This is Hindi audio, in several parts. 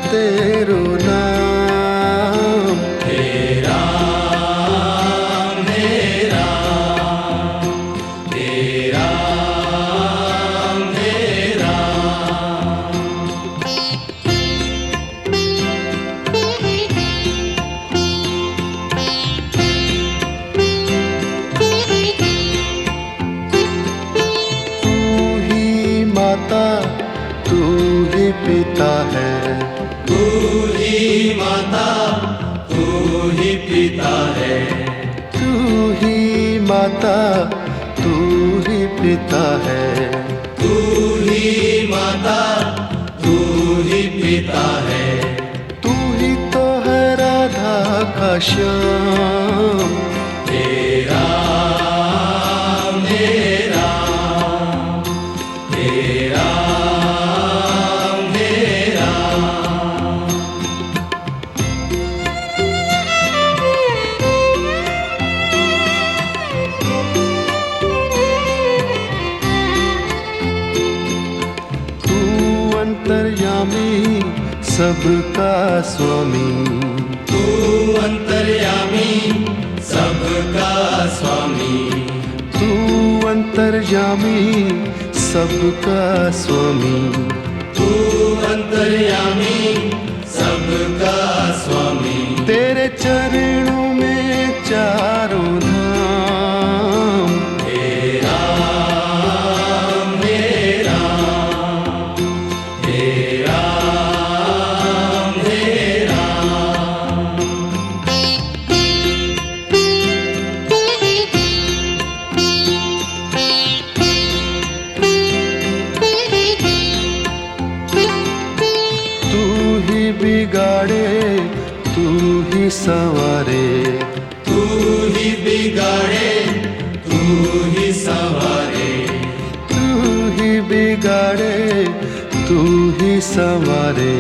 तेरो नाम। हे राम हे राम हे राम हे राम। तू ही माता तू ही पिता है, तू ही माता तू ही पिता है, तू ही माता तू ही पिता है। तू ही माता तू ही पिता है। तू ही तो है राधा का श्याम। हे राम हे राम हे राम हे राम। तू अंतर्यामी सबका स्वामी, तू अंतर्यामी सबका स्वामी, तू अंतर्यामी सबका स्वामी। तू अंतर्यामी सबका स्वामी। तेरे चरणों में चारों धाम। हे राम हे राम हे राम हे राम। तू ही बिगाड़े तू ही संवारे, तू ही बिगाड़े तू ही संवारे, तू ही बिगाड़े तू ही संवारे।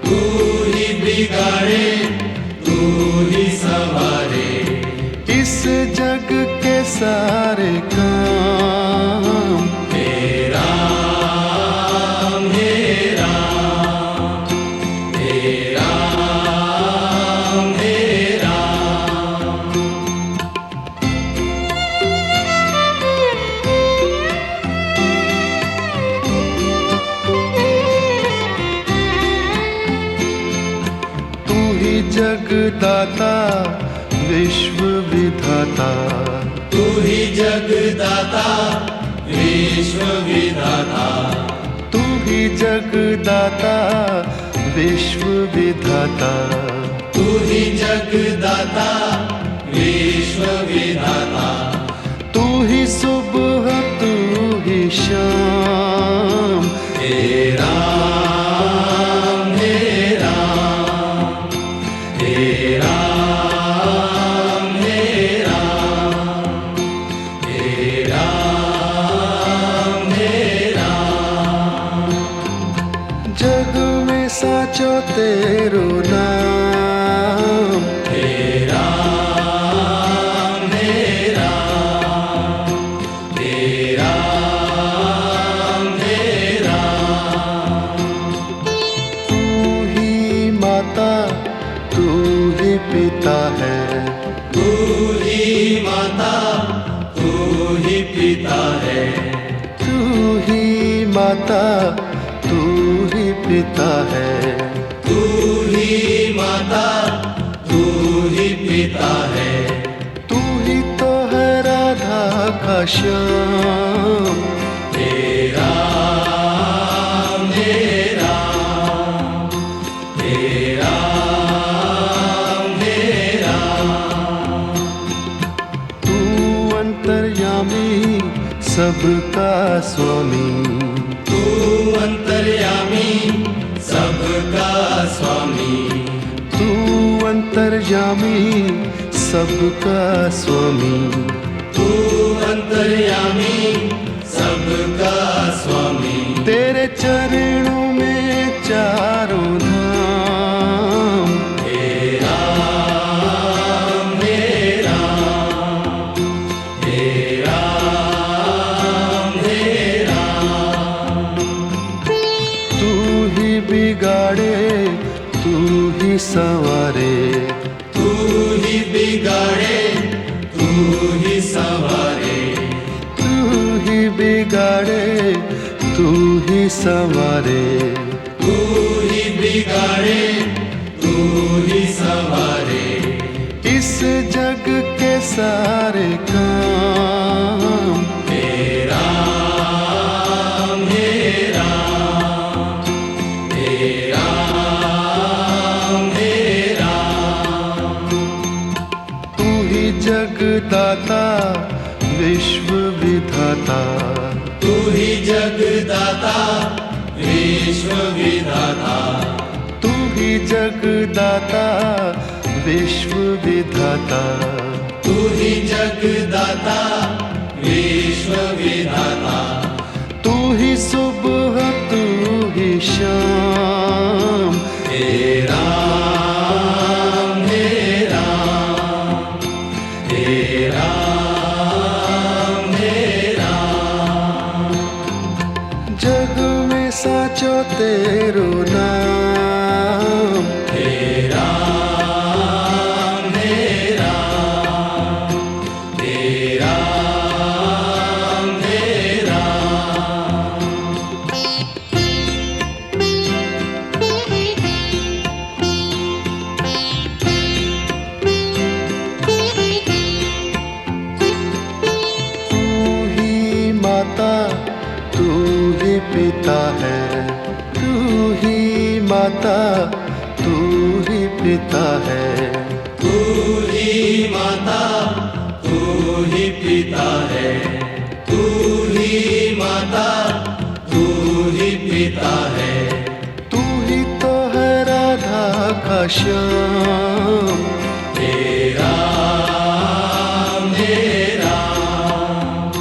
तू ही बिगाड़े तू ही संवारे। इस जग के सारे काम। हे राम हे राम हे राम हे राम। तू ही जगदाता विश्व विधाता, तू ही जगदाता विश्व विधाता, तू ही जगदाता विश्व विधाता। तू ही जगदाता विश्व विधाता। तू ही सुबह तू ही शाम। हे राम हे राम हे राम हे राम हे राम हे राम। जग में साचो तेरो नाम। हे राम हे राम हे राम हे राम। तू ही माता तू ही पिता है, तू ही माता तू ही पिता है, तू ही माता तू ही पिता है। तू ही माता तू ही पिता है। तू ही तो है राधा का श्याम। हे राम हे राम हे राम हे राम। तू अंतर्यामी सबका स्वामी, तू अंतर्यामी सबका स्वामी, तू अंतर्यामी सबका स्वामी। तू अंतर्यामी सबका स्वामी। तेरे चरणों में चारों धाम। हे राम हे राम हे राम हे राम। तू ही बिगाड़े संवारे, तू ही बिगाड़े तू ही संवारे, तू ही बिगाड़े तू ही संवारे, तू ही बिगाड़े तू ही संवारे, इस जग के सारे काम हे राम हे राम हे राम हे राम। तू ही जगदाता विश्व विधाता, तू ही जगदाता विश्व विधाता, तू ही जगदाता विश्व विधाता, तू ही जगदाता विश्व विधाता, तू ही सुबह तू ही शाम, हे राम हे राम हे राम हे राम। जग में साचो तेरो नाम, हे राम हे राम हे राम हे राम। तू ही माता तू ही पिता है, तू ही माता तू ही पिता है, तू ही माता तू ही पिता है, तू ही माता तू ही पिता है, तू ही तो है राधा का श्याम, हे राम हे राम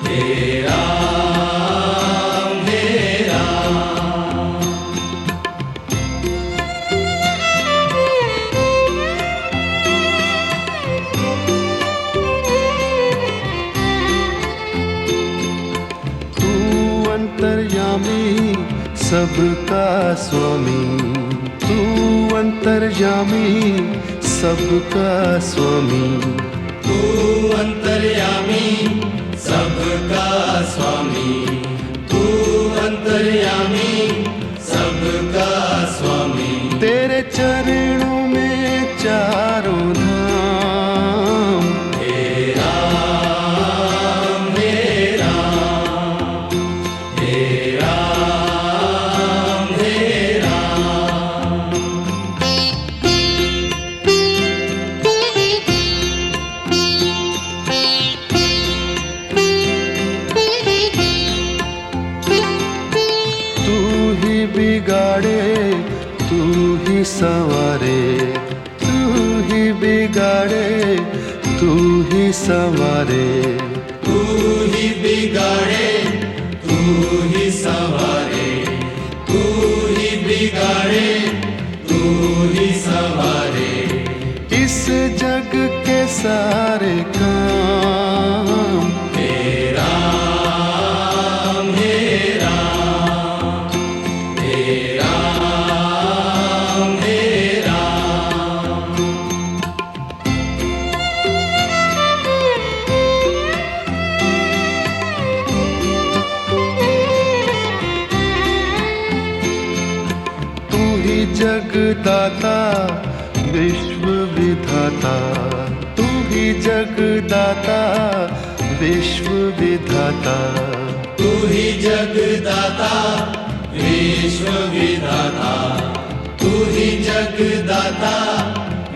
हे राम हे राम। तू अंतर्यामी सबका स्वामी, तू अंतर्यामी सबका स्वामी, तू अंतर्यामी सबका स्वामी, तू अंतर्यामी सबका स्वामी, तेरे चरणों में चारों धाम, हे राम हे राम हे राम हे राम। तू ही बिगाड़े तू ही संवारे, तू ही बिगाड़े तू ही संवारे, तू ही बिगाड़े तू ही संवारे, तू ही बिगाड़े तू ही संवारे, इस जग के सारे काम हे राम हे राम हे राम हे राम। तू ही जगदाता विश्व विधाता, तू ही जगदाता विश्व विधाता, तू ही जगदाता विश्व विधाता, तू ही जगदाता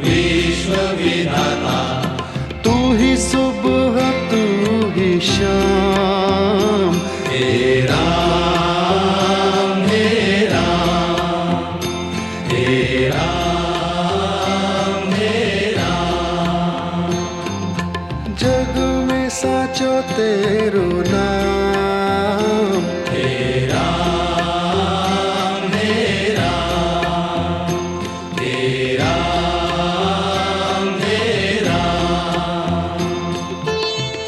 विश्व विधाता, तू ही सुबह तू ही शाम, हे राम हे राम हे राम हे राम। जग में साचो तेरो नाम, हे राम हे राम हे राम हे राम।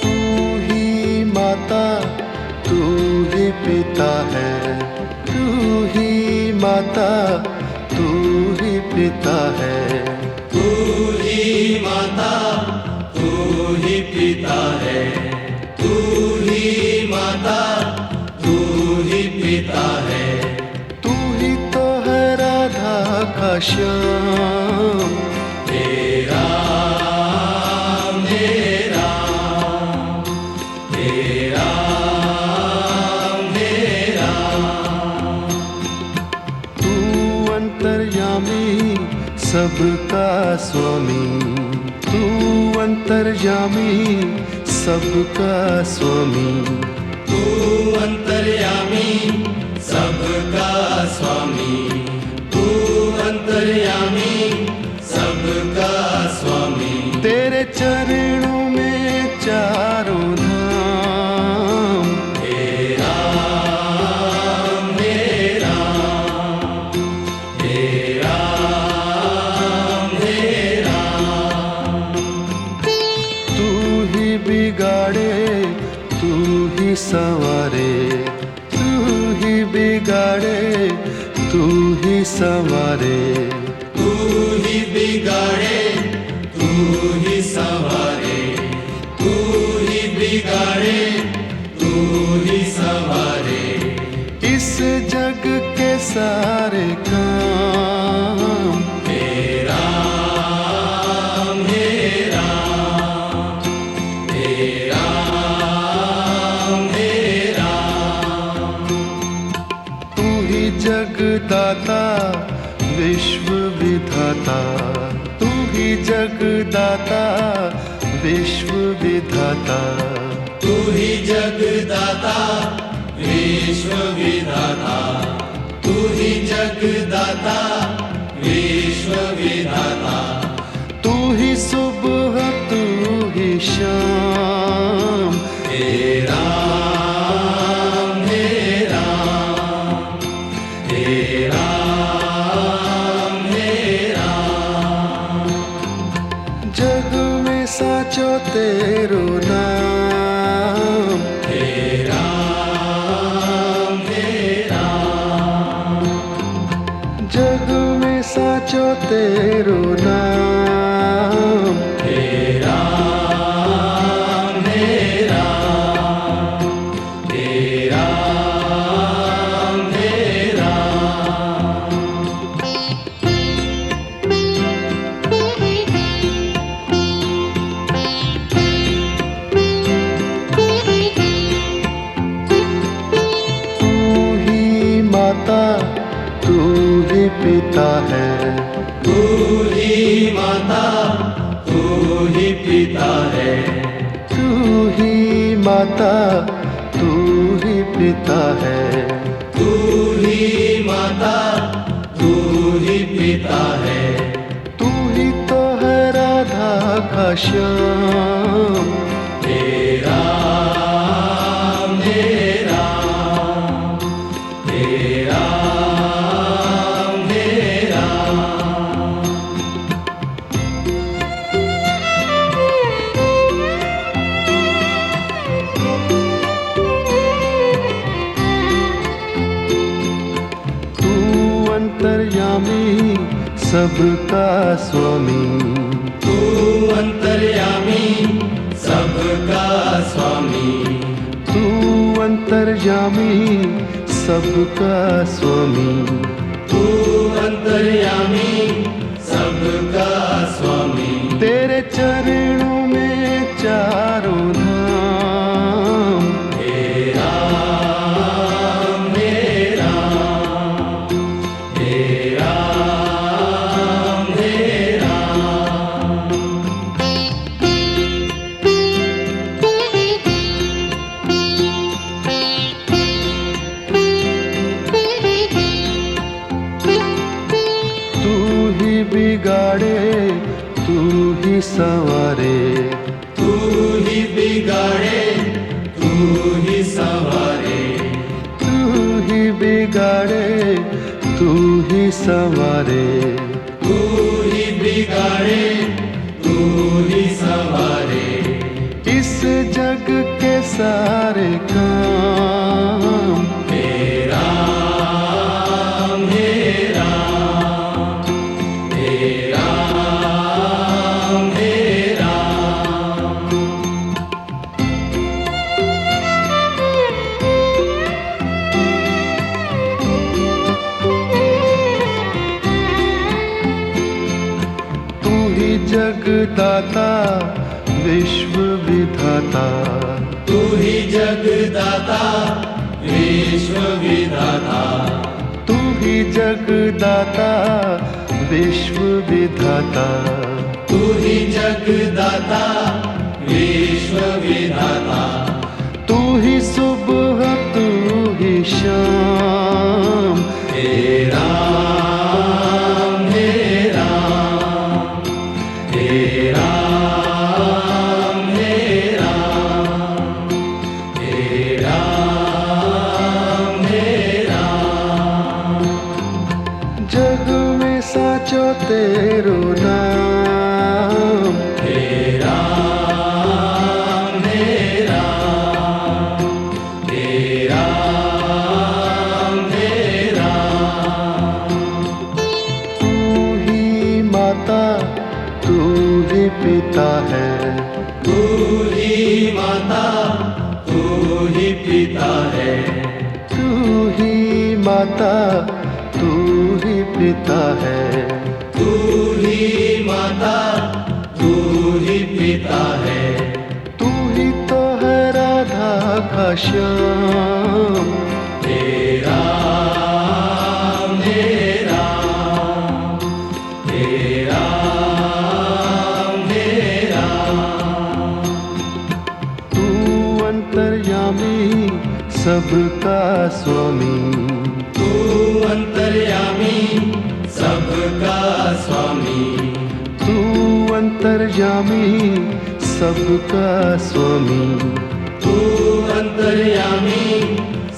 तू ही माता तू ही पिता है, तू ही माता तू ही पिता है, तू ही माता, तू ही पिता है, तू ही माता, तू ही पिता है, तू ही तो है राधा का श्याम। तेरा मेरा, तेरा मेरा, तू अंतर्यामी सबका स्वामी, तू अंतर्यामी सबका स्वामी, तू अंतर्यामी सबका स्वामी, तू अंतर्यामी सबका स्वामी, तेरे चरणों में चारों धाम। तेरा मेरा, तेरा मेरा, तू ही बिगाड़े तू ही संवारे, तू ही बिगाड़े तू ही संवारे, तू ही बिगाड़े, तू ही संवारे, तू ही बिगाड़े, तू ही संवारे, इस जग के सारे काम। तेरा मेरा, तेरा मेरा, तू ही जगदाता विश्व विधाता, तू ही जगदाता विश्व विधाता, तू ही जगदाता विश्व विधाता, तू ही जगदाता विश्व विधाता, तू ही सुबह तू ही शाम। तेरा मेरा, तेरा मेरा, जग में साचो तेरो नाम। तेरा मेरा, जग में साचो तेरो नाम। तेरा मेरा, तेरा मेरा, तू ही माता तू ही पिता है, तू ही माता, तू ही पिता है, तू ही माता तू ही पिता है, तू ही माता, तू ही पिता है, तू ही तो है राधा का श्याम। तेरा मेरा, तेरा मेरा, तू अंतर्यामी सबका स्वामी, तू अंतर्यामी सबका स्वामी, तू अंतर्यामी सबका स्वामी, तू अंतर्यामी सबका स्वामी, तेरे चरणों में चारों धाम। तेरा मेरा, तेरा मेरा, तू ही बिगाड़े तू ही संवारे, तू ही बिगाड़े, तू ही संवारे, तू ही बिगाड़े तू ही संवारे, तू ही बिगाड़े, तू ही संवारे, इस जग के सारे काम। तेरा मेरा, जगदाता विश्व विधाता, तू ही जगदाता विश्व विधाता, तू ही जगदाता विश्व विधाता, तू ही जगदाता विश्व विधाता, तू ही सुबह तू ही शाम, हे राम हे राम, हे राम हे राम, हे राम हे राम। जग में साचो तेरो नाम, हे राम हे राम, हे राम हे राम। तू ही माता तू ही पिता है, तू ही माता तू ही पिता है, तू ही माता तू ही पिता है, तू ही माता तू ही पिता है, तू ही तो है राधा का श्याम, हे राम हे राम, हे राम हे राम। तू अंतर्यामी सबका स्वामी, तू अंतर्यामी सबका स्वामी, तू अंतर्यामी सबका स्वामी, तू अंतर्यामी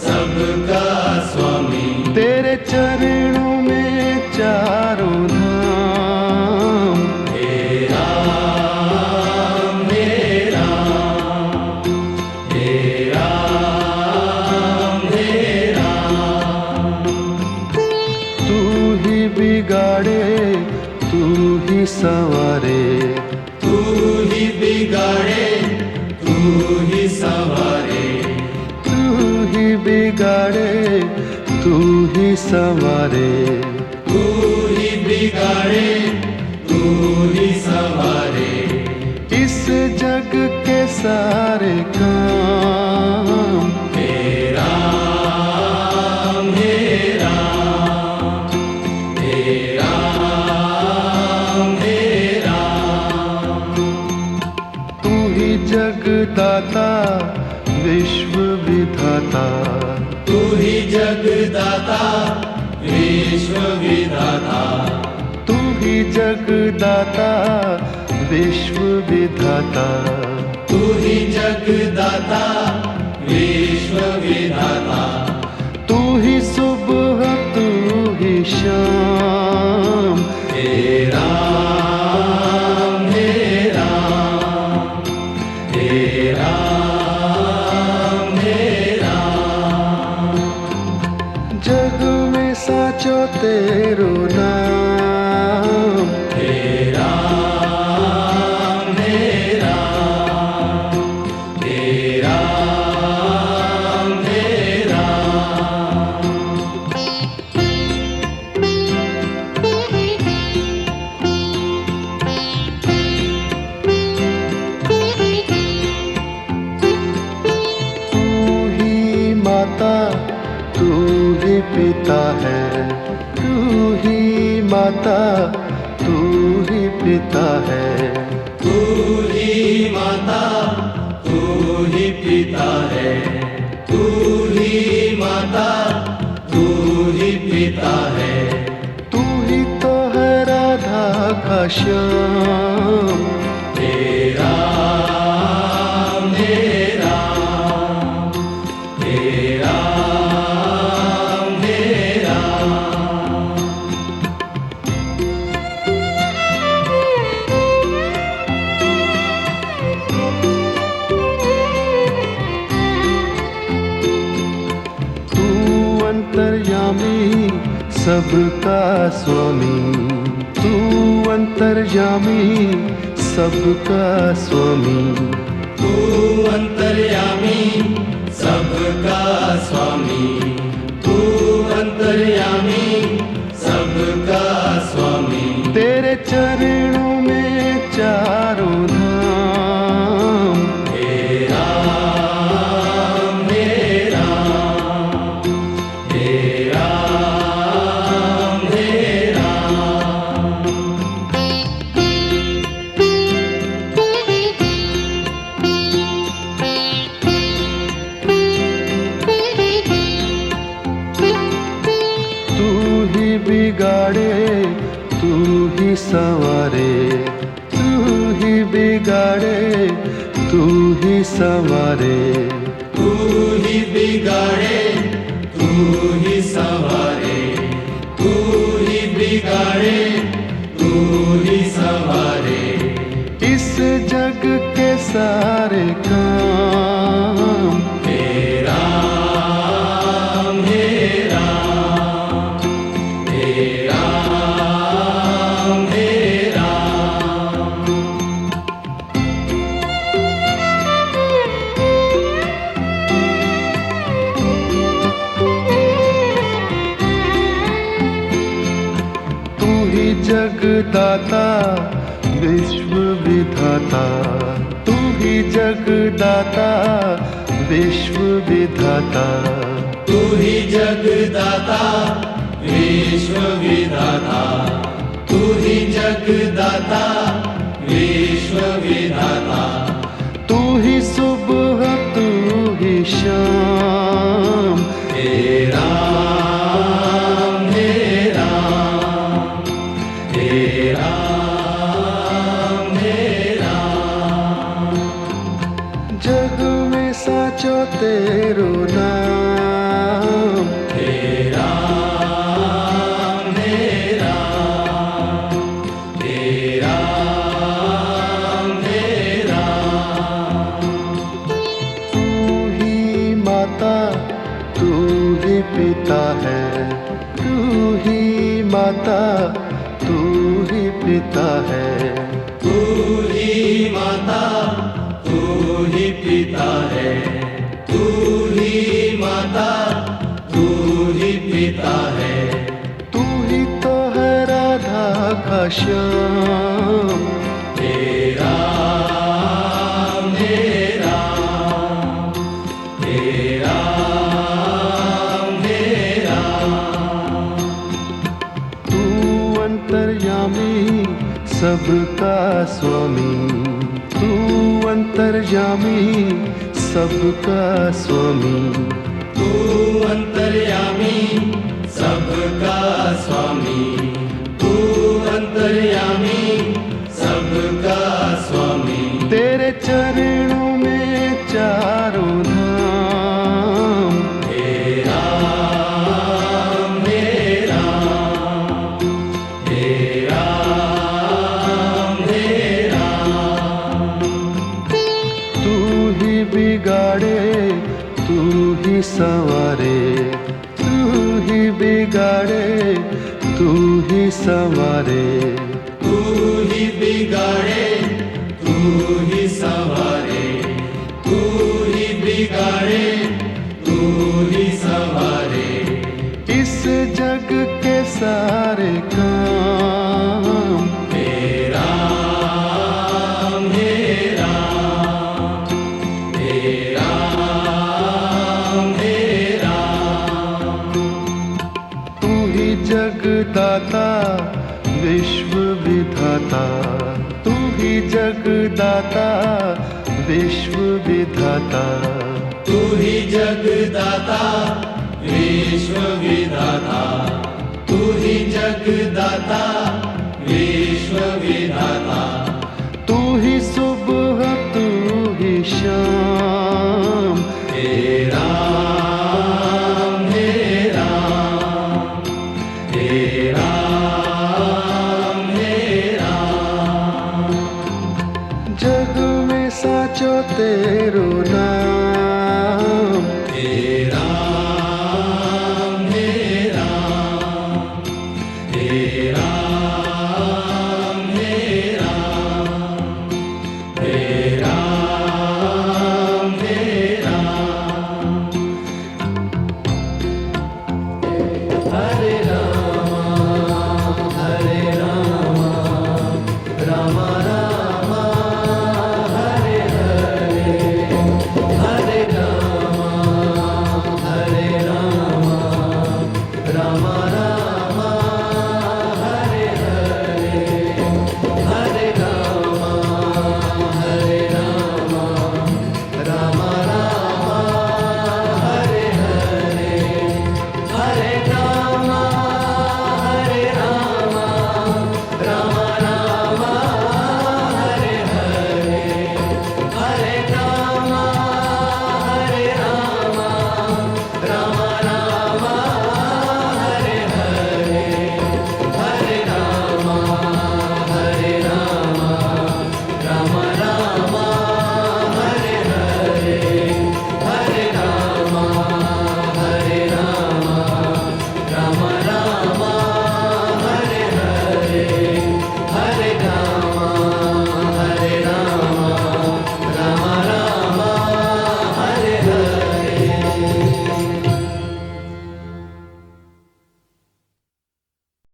सबका स्वामी। तेरे चरणों में चारों धाम, हे राम हे राम, हे राम हे राम। तू ही बिगाड़े तू ही संवारे, तू ही बिगाड़े तू ही संवारे, तू ही बिगाड़े तू ही संवारे, तू ही बिगाड़े तू ही संवारे। इस जग के सारे काम, हे राम हे राम, हे राम हे राम। तू ही जगदाता विश्व विधाता, तू ही जगदाता विश्व विधाता, तू ही जगदाता विश्व विधाता, तू ही जगदाता विश्व विधाता, तू ही सुबह तू ही शाम, हे राम हे राम, हे राम हे राम। जग में साचो तेरो नाम, हे राम हे राम, हे राम हे राम। तू ही माता तू ही पिता है, तू ही माता तू ही पिता है, तू ही माता तू ही पिता है, तू ही माता तू ही पिता है, तू ही तो है राधा का श्याम, हे राम हे राम, हे राम हे राम। तू अंतर्यामी सबका स्वामी, तू अंतर्यामी सबका स्वामी, तू अंतर्यामी सबका स्वामी, तू अंतर्यामी सबका स्वामी। तेरे चरणों में चारों धाम। हे राम हे राम हे राम हे राम। तू ही बिगाड़े तू ही संवारे, तू ही बिगाड़े तू ही संवारे। तू ही बिगाड़े तू ही संवारे, तू ही बिगाड़े तू ही संवारे। इस जग के सारे काम। हे राम हे राम हे राम हे राम। तू ही जगदाता विश्व विधाता, तू ही जगदाता विश्व विधाता। तू ही जगदाता विश्व विधाता, तू ही जगदाता विश्व विधाता। तू ही सुबह तू ही शाम। हे राम हे राम हे राम हे राम। जग में साचो तेरो नाम। हे राम हे राम हे राम हे राम। तू ही माता तू ही पिता है, तू ही माता तू ही पिता है। तू ही माता तू ही पिता है, तू ही माता तू ही पिता है। तू ही तो है राधा का श्याम। हे राम हे राम हे राम हे राम। तू अंतर्यामी सबका स्वामी, तू अंतर्यामी सबका स्वामी। तू अंतर्यामी सबका स्वामी, तू अंतर्यामी सबका स्वामी। तेरे चरणों में चारों धाम। हे राम हे राम हे राम हे राम। तू ही बिगाड़े तू ही संवारे, तू ही बिगाड़े तू ही संवारे। तू ही बिगाड़े तू ही संवारे, तू ही बिगाड़े तू ही संवारे। इस जग के सारे काम। हे राम हे राम हे राम हे राम। तू ही जगदाता विश्व विधाता, तू ही जगदाता विश्व विधाता। तू ही जगदाता विश्व विधाता, तू ही जगदाता विश्व विधाता। तू ही सुबह तू ही शाम। हे राम हे राम हे राम हे राम। जग में साचो तेरो नाम।